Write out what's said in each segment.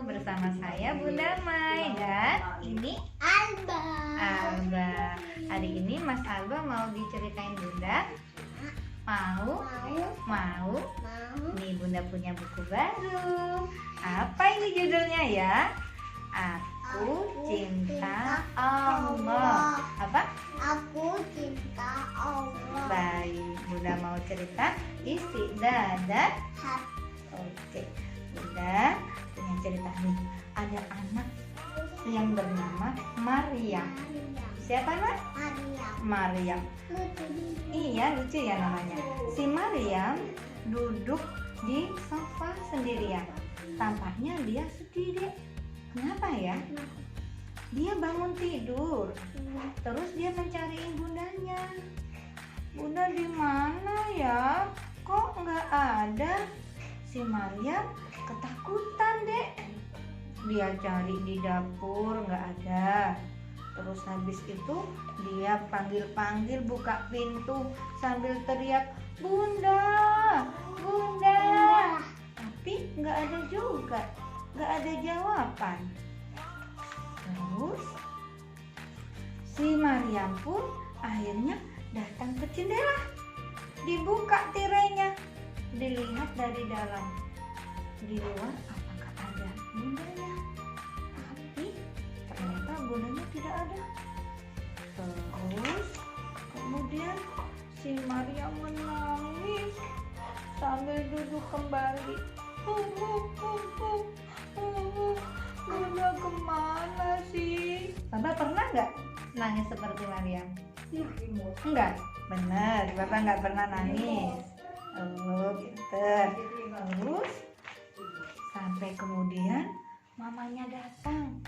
bersama saya Bunda Mai dan ini Alba. Hari ini Mas Alba mau diceritain Bunda. Mau? Nih Bunda punya buku baru. Apa ini judulnya ya? Aku Cinta Allah. Apa? Aku cinta Allah. Baik, Bunda mau cerita Isti'dadat. Oke, Bunda punya cerita nih. Ada anak yang bernama Maryam. Siapa nak? Maryam. Iya, lucu ya namanya. Si Maryam duduk di sofa sendirian. Tampaknya dia sedih deh. Kenapa ya? Dia bangun tidur. Terus dia mencariin bundanya. Bunda di mana ya? Kok nggak ada? Si Maryam ketakutan deh. Dia cari di dapur nggak ada. Terus habis itu dia panggil-panggil, buka pintu sambil teriak, Bunda, Bunda. Tapi nggak ada juga, nggak ada jawaban. Terus si Maryam pun akhirnya datang ke jendela. Dibuka tirainya, dilihat dari dalam. Di luar apakah ada bundanya? Tapi ternyata bundanya tidak ada. Terus kemudian si Maryam menangis sambil duduk kembali. Bunda kemana sih? Bapak pernah nggak nangis seperti Maryam? Enggak, benar. Bapak nggak pernah nangis. Oh, pinter. Terus sampai kemudian mamanya datang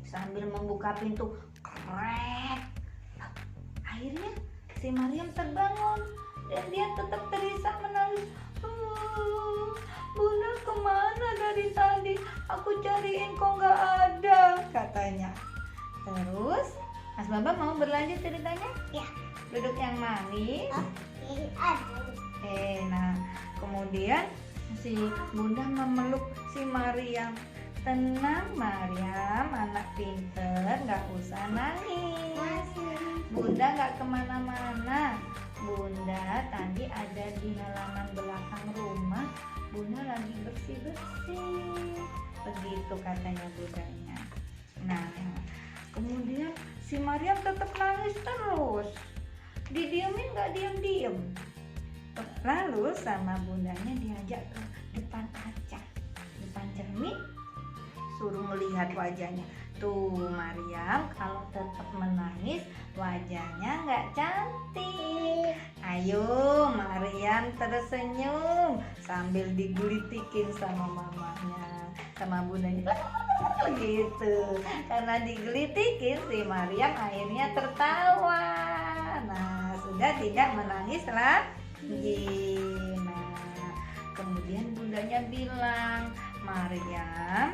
sambil membuka pintu. Krek. Akhirnya si Maryam terbangun dan dia tetap terisak menangis. Bunda kemana dari tadi? Aku cariin kok nggak ada, katanya. Terus Mas Baba mau berlanjut ceritanya? Ya. Duduk yang manis. Oke. Nah kemudian si Bunda memeluk si Maryam. Tenang Maryam, anak pinter, nggak usah nangis. Bunda nggak kemana-mana. Bunda tadi ada di halaman belakang rumah. Bunda lagi bersih-bersih. Begitu katanya bundanya. Nah kemudian si Maryam tetap nangis terus. Didiemin nggak diem-diem. Lalu sama bundanya diajak ke depan kaca, depan cermin, suruh melihat wajahnya. Tuh Maryam kalau tetap menangis wajahnya nggak cantik. Ayo Maryam tersenyum sambil digulitikin sama mamanya, sama bundanya. Gitu. Karena digelitikin si Maryam akhirnya tertawa. Nah sudah tidak menangis lagi. Nah kemudian bundanya bilang, Maryam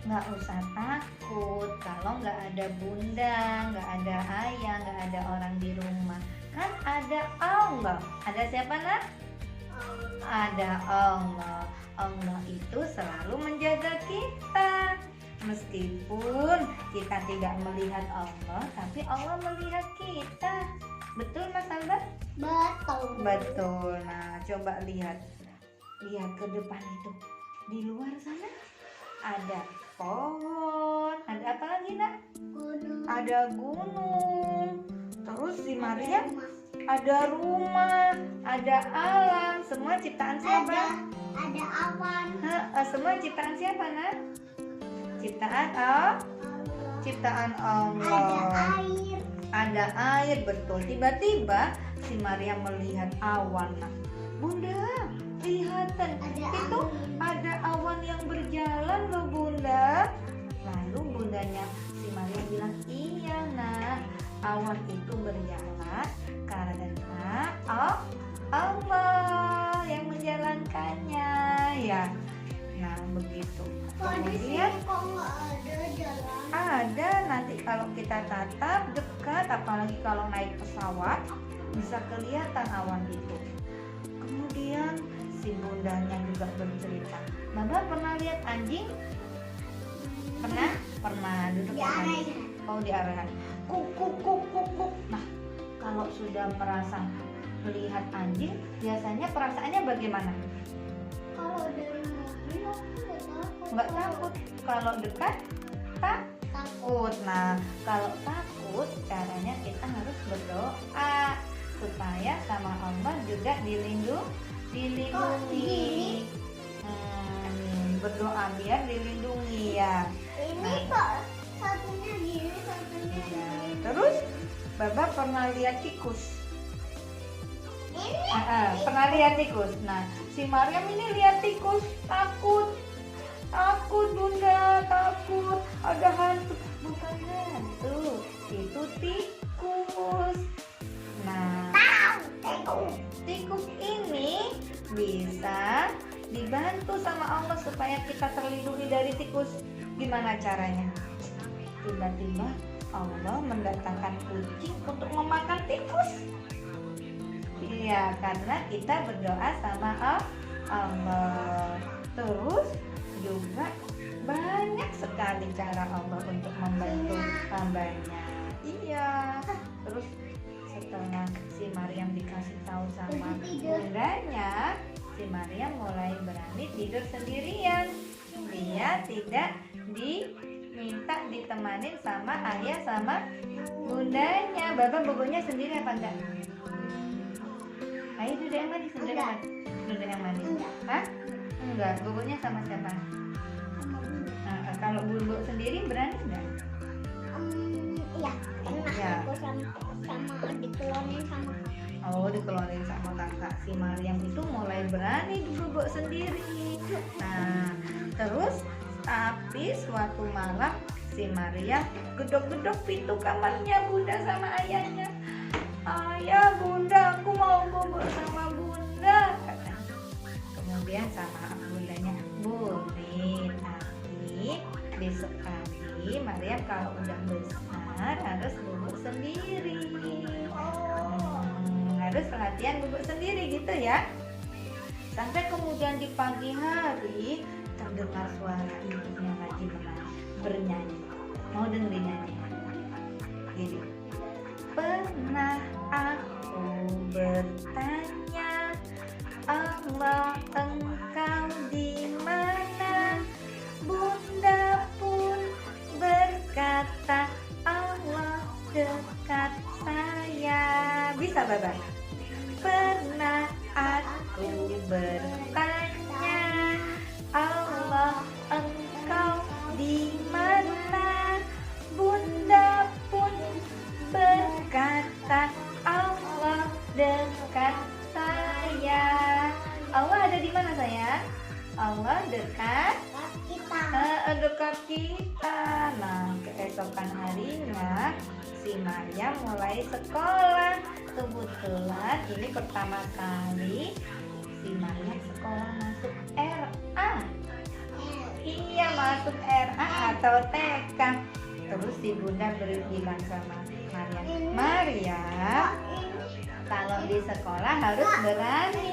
nggak usah takut kalau nggak ada bunda, nggak ada ayah, nggak ada orang di rumah. Kan ada Allah. Ada siapa nak? Ada Allah. Allah itu selalu menjaga kita. Meskipun kita tidak melihat Allah, tapi Allah melihat kita. Betul Mas Alba? Betul. Nah coba lihat ke depan itu. Di luar sana ada pohon, ada apa lagi nak? Ada gunung. Terus si Maryam ada rumah, ada alam. Semua ciptaan siapa? Ada awan. Semua ciptaan siapa nak? Ciptaan Allah. Ada air. Ada air, betul. Tiba-tiba si Maryam melihat awan. Nah, Bunda, lihatan itu ada awan yang berjalan loh Bunda. Lalu bundanya si Maryam bilang, iya nak, awan itu berjalan karena Allah yang menjalankannya ya. Nah begitu. Kemudian ada nanti kalau kita tatap dekat, apalagi kalau naik pesawat bisa kelihatan awan itu. Kemudian si bundanya juga bercerita, Baba pernah lihat anjing? Pernah? Pernah duduk Di sama arahan. anjing. Oh, di arahan. Kuk kuk kuk kuk kuk. Nah, kalau sudah merasa melihat anjing, biasanya perasaannya bagaimana? Kalau dari mobil aku Nggak takut. Kalau dekat, takut. Nah, kalau takut, caranya kita harus berdoa supaya sama Allah juga dilindungi. Berdoa biar dilindungi ya. Ini kok satunya gini, satunya Iya. gini. Terus, Baba pernah lihat tikus. Ini Pernah lihat tikus. Nah, si Maryam ini lihat tikus, takut Bunda, takut ada hantu. Bukan hantu, itu tikus. Nah, tikus ini bisa dibantu sama Allah supaya kita terlindungi dari tikus. Gimana caranya? Tiba-tiba Allah mendatangkan kucing untuk memakan tikus. Iya, karena kita berdoa sama Allah. Terus juga banyak sekali cara Allah untuk membantu hambanya. Iya. Terus setelah si Maryam dikasih tahu sama bundanya, si Maryam mulai berani tidur sendirian. Dia tidak diminta ditemanin sama ayah sama bundanya. Bapak bobonya sendiri apa enggak? Ayo duduk yang mandi, duduk yang mandi. Hah? Enggak, bobonya sama siapa? Kalau bubuk sendiri berani enggak? Iya, pernah Iya. aku sama dikelonin sama kakak. Oh, dikeluarin sama kakak. Si Maryam itu mulai berani bubuk sendiri. Nah, terus tapi suatu malam si Maryam gedok-gedok pintu kamarnya bunda sama ayahnya. Ayah, bunda, aku mau bubuk sama bunda, katanya. Kemudian sama bundanya, boleh, tapi besok pagi Maryam kalau udah besar harus bubuk sendiri. Harus latihan bubuk sendiri gitu ya. Sampai kemudian di pagi hari terdengar suara ibunya lagi bernyanyi. Mau dengerin nyanyi? Gini. Pernah aku bertanya, Allah engkau di mana? Bunda pun berkata, Allah dekat saya. Bisa Baba? Pernah aku bertanya, Allah engkau di mana? Bunda pun berkata, Allah dekat saya. Allah ada di mana sayang? Allah dekat dekat kita. Nah, keesokan harinya si Maryam mulai sekolah. Kebetulan ini pertama kali si Maryam sekolah masuk RA. Iya, masuk RA atau TK. Terus si bunda bilang sama Maryam, Maryam, kalau di sekolah harus berani.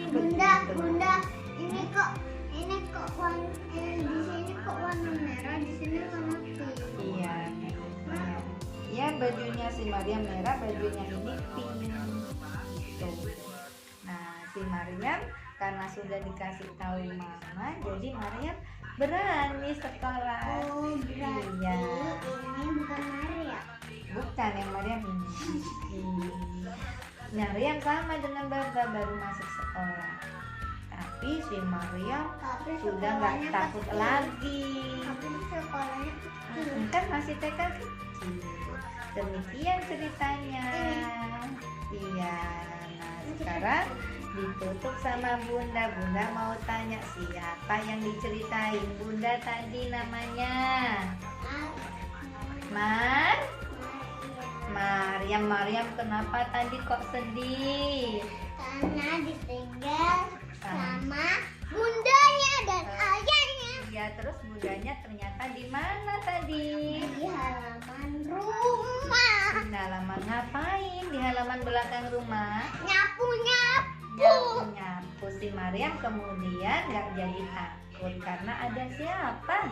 Bunda, Begitu. bunda, ini kok warna di sini kok warna merah, di sini warna pink. Iya. Ya, bajunya si Maryam merah, bajunya ini pink. Gitu. Nah, si Maryam karena sudah dikasih tahu mama, jadi Maryam berani sekolah. Oh, berarti Iya. ini bukan Maria. Bukan yang Maryam ini. Maryam sama dengan Baba baru masuk sekolah. Tapi si Maryam Tapi sudah nggak sekolahnya takut kecil. lagi. Tapi sekolahnya kecil. Kan masih TK kecil. Demikian ceritanya. Iya. Nah, sekarang ditutup sama bunda. Bunda mau tanya siapa yang diceritain bunda tadi namanya? Maryam kenapa tadi kok sedih? Karena ditinggal sama bundanya dan ayahnya Ya, terus bundanya ternyata di mana tadi? di halaman rumah. Di halaman ngapain? Di halaman belakang rumah? Nyapu. Nyapu. Si Maryam kemudian nggak jadi takut karena ada siapa?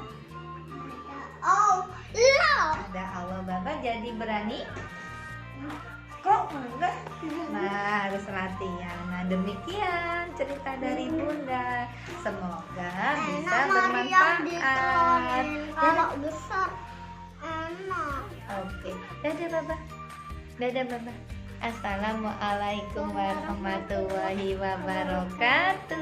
Oh, lo. Ada Allah. Baba jadi berani? Kok enggak? Nah, harus latihan. Nah, demikian cerita dari Bunda. Semoga bisa bermanfaat. Kalau besar enak. Oke, dadah Baba. Dadah Baba. Assalamualaikum warahmatullahi wabarakatuh.